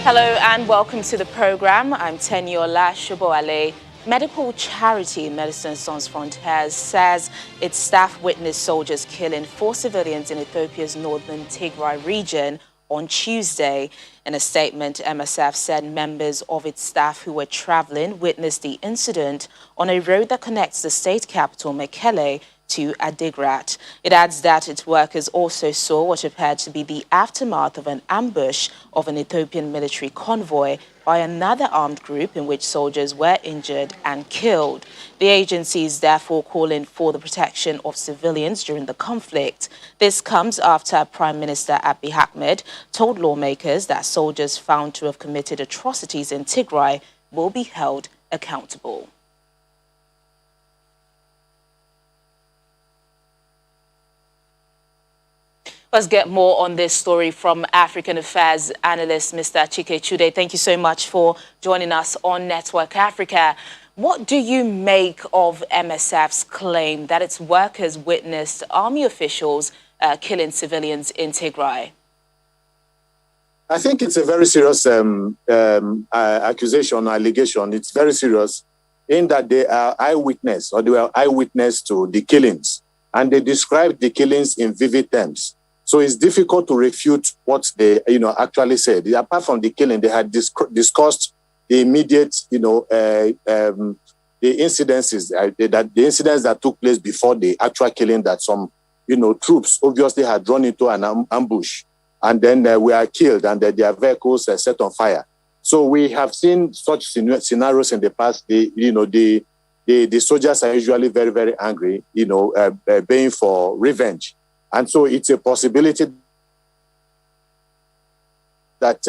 Hello and welcome to the program. I'm Teniola Shoboale. Medical charity Medicine Sans Frontières says its staff witnessed soldiers killing 4 civilians in Ethiopia's northern Tigray region on Tuesday. In a statement, MSF said members of its staff who were traveling witnessed the incident on a road that connects the state capital, Mekelle, to Adigrat. It adds that its workers also saw what appeared to be the aftermath of an ambush of an Ethiopian military convoy by another armed group in which soldiers were injured and killed. The agency is therefore calling for the protection of civilians during the conflict. This comes after Prime Minister Abiy Ahmed told lawmakers that soldiers found to have committed atrocities in Tigray will be held accountable. Let's get more on this story from African Affairs analyst Mr. Chike Chude. Thank you so much for joining us on Network Africa. What do you make of MSF's claim that its workers witnessed army officials killing civilians in Tigray? I think it's a very serious accusation, allegation. It's very serious in that they are eyewitness, or they were eyewitness to the killings, and they described the killings in vivid terms. So it's difficult to refute what they, actually said. Apart from the killing, they had discussed the immediate, the incidences, the incidents that took place before the actual killing, that some, troops obviously had run into an ambush and then were killed, and their vehicles set on fire. So we have seen such scenarios in the past. The soldiers are usually very, very angry, baying for revenge. And so it's a possibility that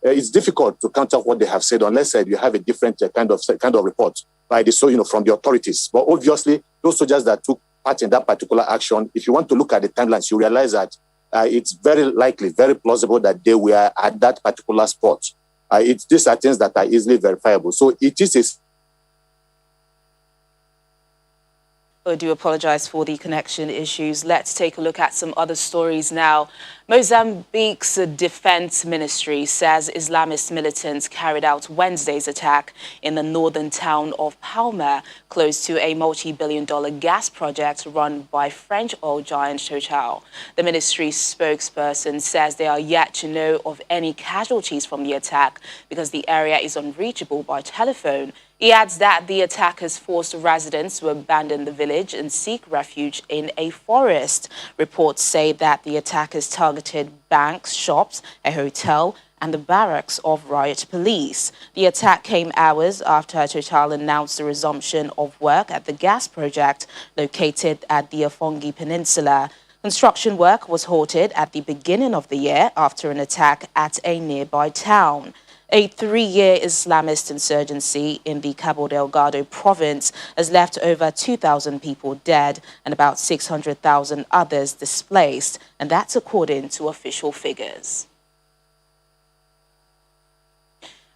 it's difficult to counter what they have said unless you have a different kind of report by the from the authorities. But obviously, those soldiers that took part in that particular action, if you want to look at the timelines, you realize that it's very likely, very plausible that they were at that particular spot. These are things that are easily verifiable. So it is a... I do apologize for the connection issues. Let's take a look at some other stories now. Mozambique's defense ministry says Islamist militants carried out Wednesday's attack in the northern town of Palma, close to a multi-billion-dollar gas project run by French oil giant Total. The ministry's spokesperson says they are yet to know of any casualties from the attack because the area is unreachable by telephone. He adds that the attackers forced residents to abandon the village and seek refuge in a forest. Reports say that the attackers targeted banks, shops, a hotel, and the barracks of riot police. The attack came hours after Total announced the resumption of work at the gas project located at the Afongi Peninsula. Construction work was halted at the beginning of the year after an attack at a nearby town. A 3-year Islamist insurgency in the Cabo Delgado province has left over 2,000 people dead and about 600,000 others displaced, and that's according to official figures.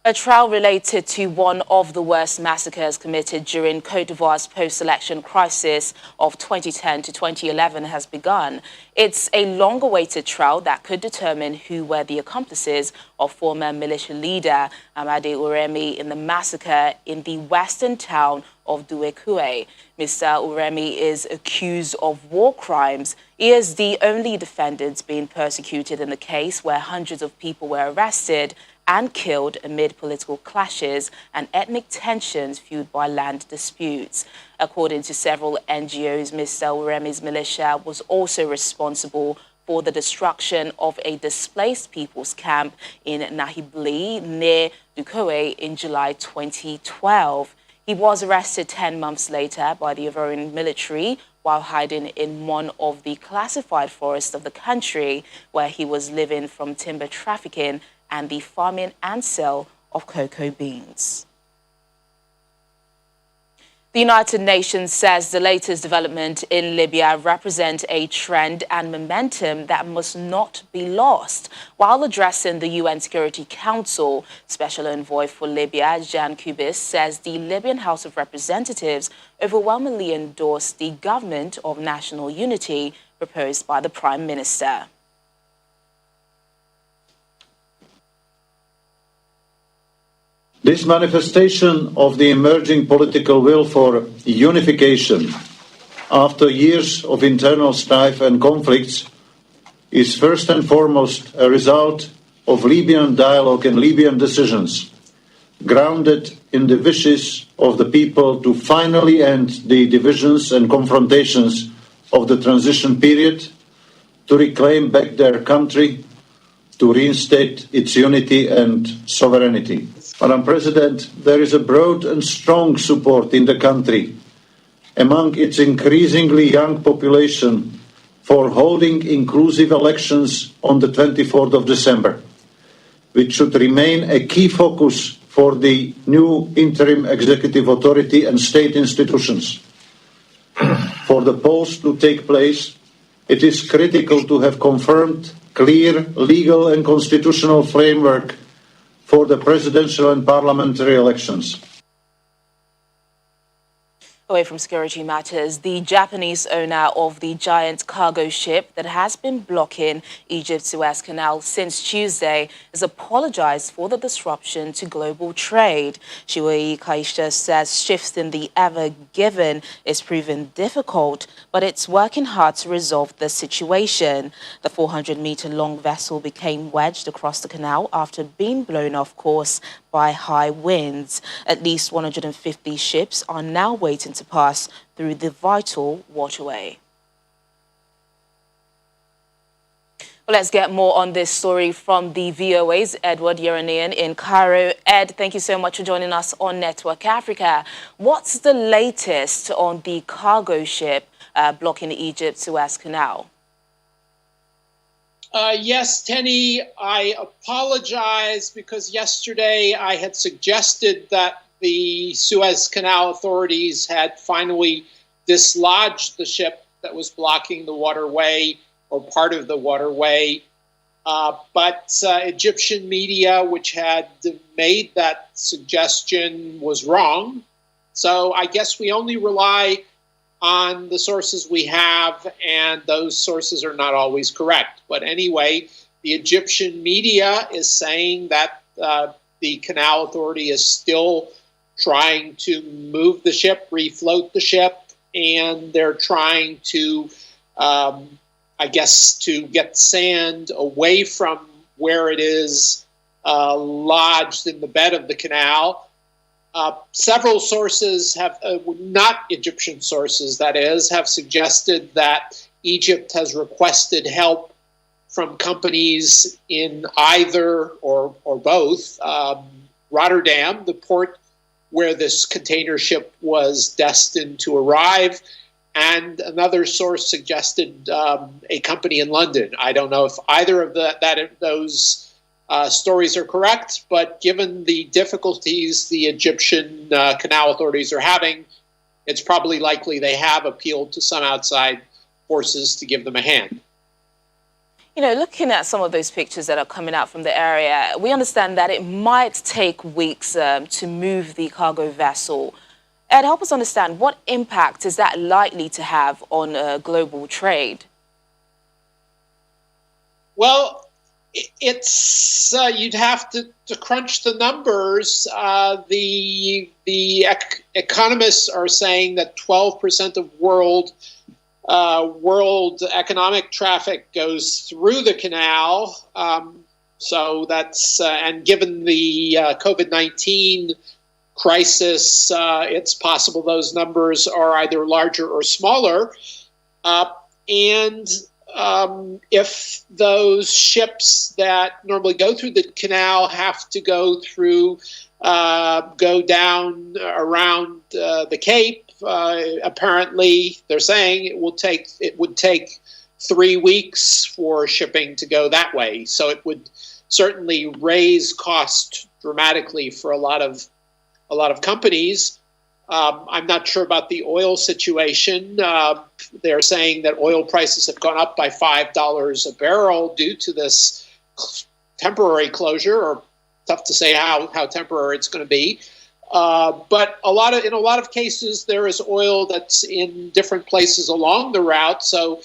A trial related to one of the worst massacres committed during Côte d'Ivoire's post-election crisis of 2010 to 2011 has begun. It's a long-awaited trial that could determine who were the accomplices of former militia leader Amade Uremi in the massacre in the western town of Douekoué. Mr. Uremi is accused of war crimes. He is the only defendant being persecuted in the case, where hundreds of people were arrested and killed amid political clashes and ethnic tensions fueled by land disputes. According to several NGOs, Mr. Uremi's militia was also responsible for the destruction of a displaced people's camp in Nahibli near Douekoué in July 2012. He was arrested 10 months later by the Ivorian military while hiding in one of the classified forests of the country, where he was living from timber trafficking and the farming and sale of cocoa beans. The United Nations says the latest development in Libya represents a trend and momentum that must not be lost. While addressing the UN Security Council, Special Envoy for Libya, Jan Kubis, says the Libyan House of Representatives overwhelmingly endorsed the government of national unity proposed by the Prime Minister. This manifestation of the emerging political will for unification after years of internal strife and conflicts is first and foremost a result of Libyan dialogue and Libyan decisions, grounded in the wishes of the people to finally end the divisions and confrontations of the transition period, to reclaim back their country, to reinstate its unity and sovereignty. Madam President, there is a broad and strong support in the country among its increasingly young population for holding inclusive elections on the 24th of December, which should remain a key focus for the new interim executive authority and state institutions. For the polls to take place, it is critical to have confirmed clear legal and constitutional framework for the presidential and parliamentary elections. Away from security matters, the Japanese owner of the giant cargo ship that has been blocking Egypt's Suez Canal since Tuesday has apologized for the disruption to global trade. Shiwei Kaisha says shifting the Ever Given is proving difficult, but it's working hard to resolve the situation. The 400-meter-long vessel became wedged across the canal after being blown off course by high winds. At least 150 ships are now waiting to pass through the vital waterway. Well, let's get more on this story from the VOA's Edward Yeranian in Cairo. Ed, thank you so much for joining us on Network Africa. What's the latest on the cargo ship blocking Egypt's Suez Canal? Yes, Tenny, I apologize because yesterday I had suggested that the Suez Canal authorities had finally dislodged the ship that was blocking the waterway or part of the waterway. But Egyptian media, which had made that suggestion, was wrong. So I guess we only rely on the sources we have, and those sources are not always correct. But anyway, the Egyptian media is saying that the Canal Authority is still trying to move the ship, refloat the ship, and they're trying to, I guess, to get sand away from where it is lodged in the bed of the canal. Several sources have, not Egyptian sources, that is, have suggested that Egypt has requested help from companies in either or both Rotterdam, the port where this container ship was destined to arrive, and another source suggested a company in London. I don't know if either of those stories are correct, but given the difficulties the Egyptian canal authorities are having, it's probably likely they have appealed to some outside forces to give them a hand. You know, looking at some of those pictures that are coming out from the area, we understand that it might take weeks to move the cargo vessel. Ed, help us understand, what impact is that likely to have on global trade? Well, it's you'd have to crunch the numbers. The economists are saying that 12% of world economic traffic goes through the canal. So that's and given the COVID-19 crisis, it's possible those numbers are either larger or smaller. If those ships that normally go through the canal have to go down around the Cape, apparently they're saying it would take 3 weeks for shipping to go that way. So it would certainly raise cost dramatically for a lot of companies. I'm not sure about the oil situation. They're saying that oil prices have gone up by $5 a barrel due to this temporary closure, or tough to say how temporary it's going to be. But in a lot of cases, there is oil that's in different places along the route. So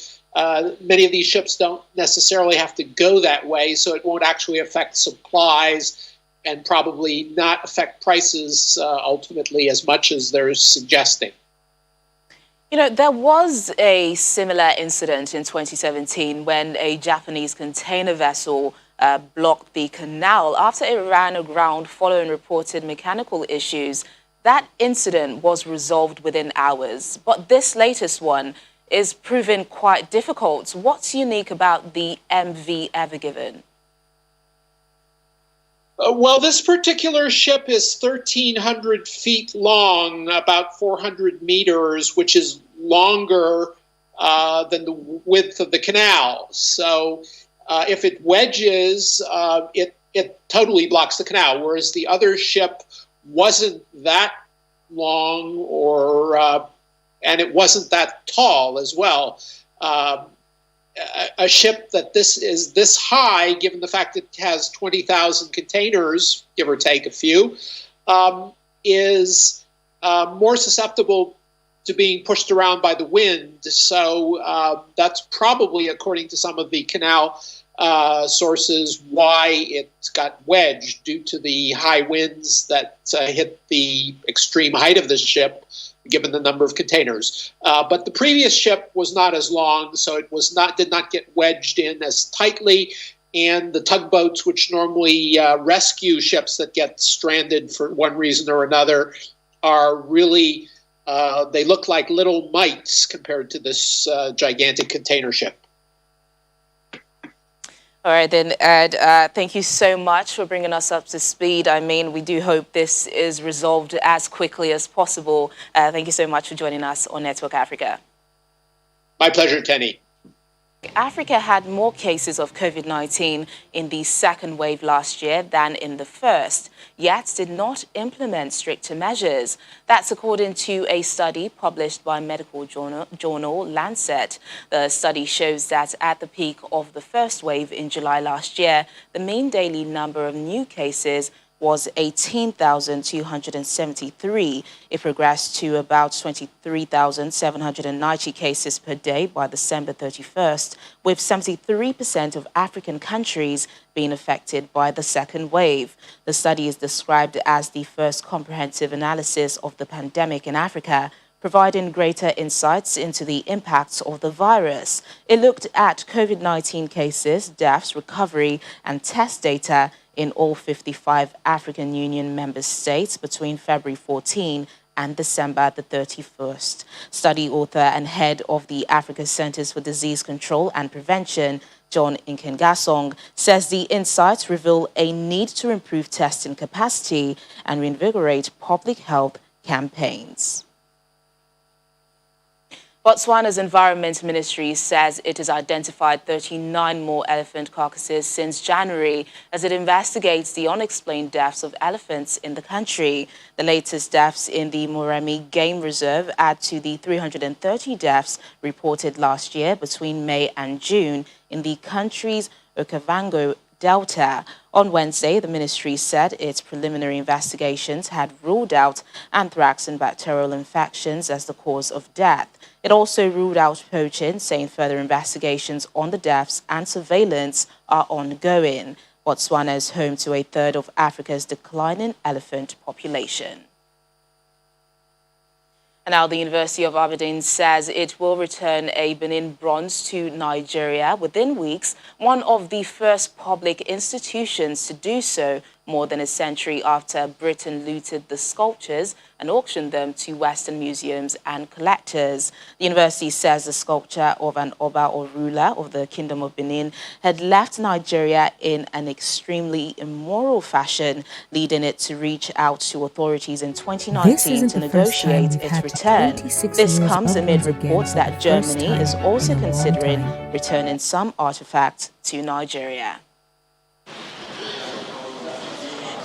many of these ships don't necessarily have to go that way. So it won't actually affect supplies. and probably not affect prices ultimately as much as they're suggesting. You know, there was a similar incident in 2017 when a Japanese container vessel blocked the canal after it ran aground following reported mechanical issues. That incident was resolved within hours, but this latest one is proving quite difficult. What's unique about the MV Ever Given? Well, this particular ship is 1,300 feet long, about 400 meters, which is longer than the width of the canal. So if it wedges, it totally blocks the canal, whereas the other ship wasn't that long and it wasn't that tall as well. A ship that this is this high, given the fact that it has 20,000 containers, give or take a few, is more susceptible to being pushed around by the wind. So that's probably, according to some of the canal sources, why it got wedged, due to the high winds that hit the extreme height of this ship, given the number of containers. But the previous ship was not as long, so it did not get wedged in as tightly. And the tugboats, which normally rescue ships that get stranded for one reason or another, are really, they look like little mites compared to this gigantic container ship. All right, then, Ed, thank you so much for bringing us up to speed. I mean, we do hope this is resolved as quickly as possible. Thank you so much for joining us on Network Africa. My pleasure, Tenny. Africa had more cases of COVID-19 in the second wave last year than in the first, yet did not implement stricter measures. That's according to a study published by medical journal Lancet. The study shows that at the peak of the first wave in July last year, the mean daily number of new cases was 18,273. It progressed to about 23,790 cases per day by December 31st, with 73% of African countries being affected by the second wave. The study is described as the first comprehensive analysis of the pandemic in Africa, providing greater insights into the impacts of the virus. It looked at COVID-19 cases, deaths, recovery, and test data in all 55 African Union member states between February 14 and December the 31st. Study author and head of the Africa Centers for Disease Control and Prevention, John Nkengasong, says the insights reveal a need to improve testing capacity and reinvigorate public health campaigns. Botswana's Environment Ministry says it has identified 39 more elephant carcasses since January as it investigates the unexplained deaths of elephants in the country. The latest deaths in the Moremi Game Reserve add to the 330 deaths reported last year between May and June in the country's Okavango Delta. On Wednesday, the ministry said its preliminary investigations had ruled out anthrax and bacterial infections as the cause of death. It also ruled out poaching, saying further investigations on the deaths and surveillance are ongoing. Botswana is home to a third of Africa's declining elephant population. And now the University of Aberdeen says it will return a Benin bronze to Nigeria within weeks, one of the first public institutions to do so more than a century after Britain looted the sculptures and auctioned them to Western museums and collectors. The university says the sculpture of an Oba or ruler of the Kingdom of Benin had left Nigeria in an extremely immoral fashion, leading it to reach out to authorities in 2019 to negotiate its return. This comes amid reports that Germany is also considering returning some artifacts to Nigeria.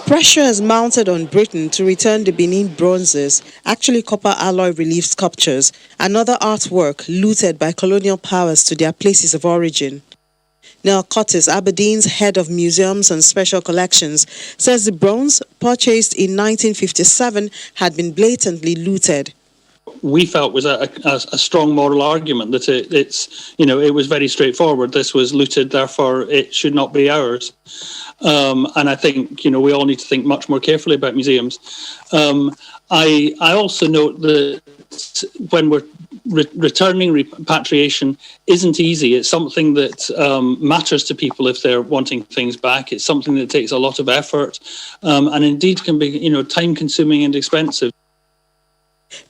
Pressure has mounted on Britain to return the Benin bronzes, actually copper alloy relief sculptures, and other artwork looted by colonial powers to their places of origin. Neil Curtis, Aberdeen's head of museums and special collections, says the bronze, purchased in 1957, had been blatantly looted. we felt was a strong moral argument that it was very straightforward. This was looted, therefore it should not be ours. And I think, we all need to think much more carefully about museums. I also note that when we're returning repatriation isn't easy. It's something that matters to people if they're wanting things back. It's something that takes a lot of effort and indeed can be, time-consuming and expensive.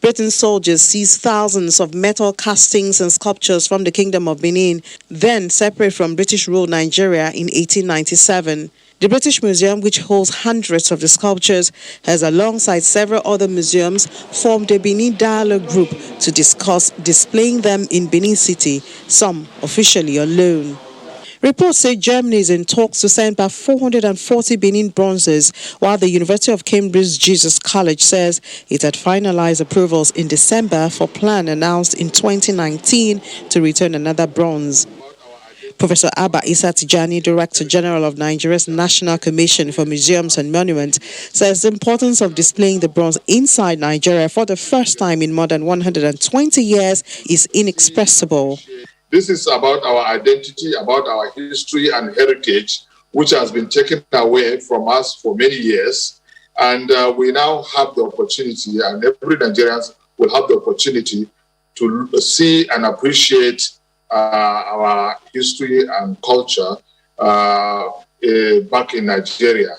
Britain's soldiers seized thousands of metal castings and sculptures from the Kingdom of Benin, then separate from British-ruled Nigeria in 1897. The British Museum, which holds hundreds of the sculptures, has alongside several other museums formed a Benin Dialogue Group to discuss displaying them in Benin City, some officially on loan. Reports say Germany is in talks to send back 440 Benin bronzes, while the University of Cambridge Jesus College says it had finalized approvals in December for plan announced in 2019 to return another bronze. Professor Abba Issa Tijani, Director General of Nigeria's National Commission for Museums and Monuments, says the importance of displaying the bronze inside Nigeria for the first time in more than 120 years is inexpressible. This is about our identity, about our history and heritage, which has been taken away from us for many years. And we now have the opportunity, and every Nigerian will have the opportunity to see and appreciate our history and culture back in Nigeria.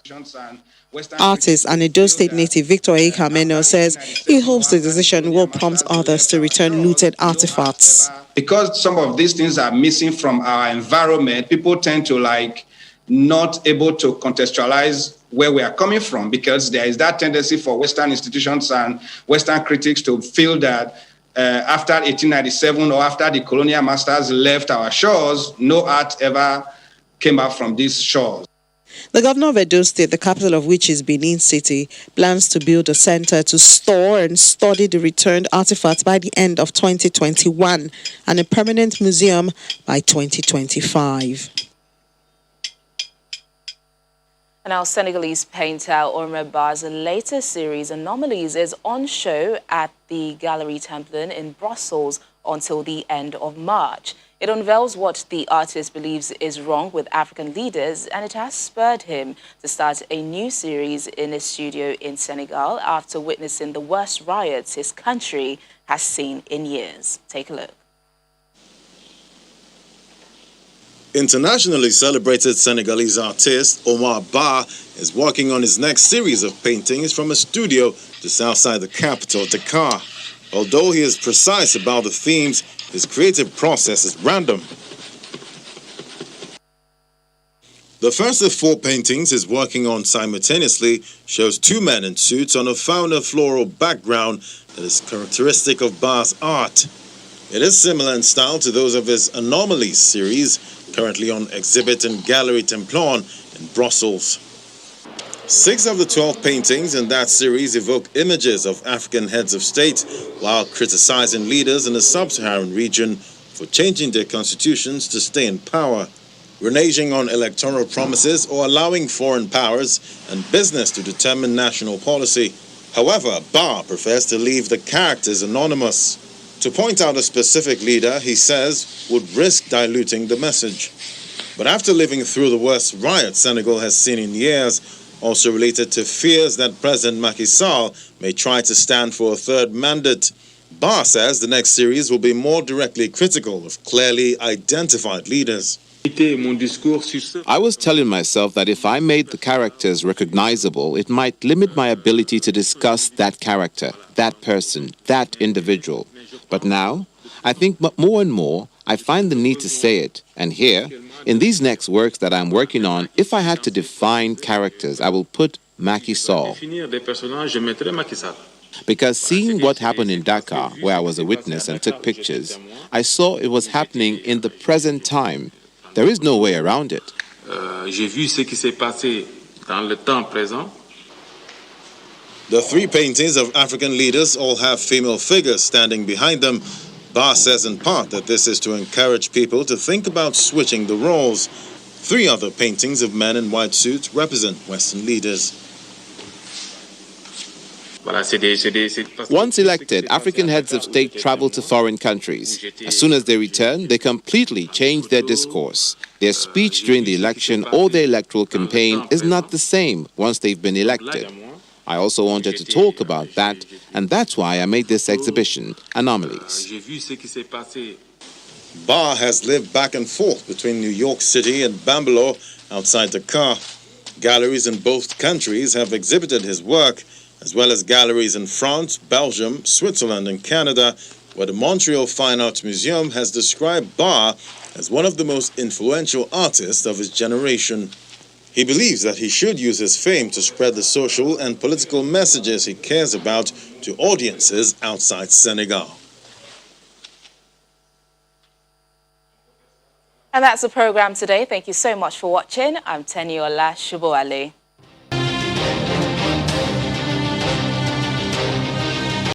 Artist and Edo State native Victor Ekameno says he hopes the decision will prompt others to return looted artifacts. Because some of these things are missing from our environment, people tend to not able to contextualize where we are coming from, because there is that tendency for Western institutions and Western critics to feel that after 1897 or after the colonial masters left our shores, no art ever came out from these shores. The governor of Edo State, the capital of which is Benin City, plans to build a center to store and study the returned artifacts by the end of 2021 and a permanent museum by 2025. And our Senegalese painter Omar Ba's latest series, Anomalies, is on show at the Galerie Templin in Brussels until the end of March. It unveils what the artist believes is wrong with African leaders, and it has spurred him to start a new series in his studio in Senegal after witnessing the worst riots his country has seen in years. Take a look. Internationally celebrated Senegalese artist Omar Ba is working on his next series of paintings from a studio just outside the capital, Dakar. Although he is precise about the themes, his creative process is random. The first of 4 paintings he's working on simultaneously shows 2 men in suits on a fauna floral background that is characteristic of Ba's art. It is similar in style to those of his Anomalies series, currently on exhibit in Galerie Templin in Brussels. 6 of the 12 paintings in that series evoke images of African heads of state while criticizing leaders in the sub-Saharan region for changing their constitutions to stay in power, reneging on electoral promises or allowing foreign powers and business to determine national policy. However, Ba prefers to leave the characters anonymous. To point out a specific leader, he says, would risk diluting the message. But after living through the worst riots Senegal has seen in years, also related to fears that President Macky Sall may try to stand for a third mandate, Ba says the next series will be more directly critical of clearly identified leaders. I was telling myself that if I made the characters recognizable, it might limit my ability to discuss that character, that person, that individual. But now, I think more and more, I find the need to say it. And here, in these next works that I'm working on, if I had to define characters, I will put Macky Sall. Because seeing what happened in Dakar, where I was a witness and took pictures, I saw it was happening in the present time. There is no way around it. The 3 paintings of African leaders all have female figures standing behind them. Ba says in part that this is to encourage people to think about switching the roles. 3 other paintings of men in white suits represent Western leaders. Once elected, African heads of state travel to foreign countries. As soon as they return, they completely change their discourse. Their speech during the election or their electoral campaign is not the same once they've been elected. I also wanted to talk about that, and that's why I made this exhibition, Anomalies. Ba has lived back and forth between New York City and Bangalore outside Dakar. Galleries in both countries have exhibited his work, as well as galleries in France, Belgium, Switzerland, and Canada, where the Montreal Fine Arts Museum has described Ba as one of the most influential artists of his generation. He believes that he should use his fame to spread the social and political messages he cares about to audiences outside Senegal. And that's the program today. Thank you so much for watching. I'm Teniola Shuboale.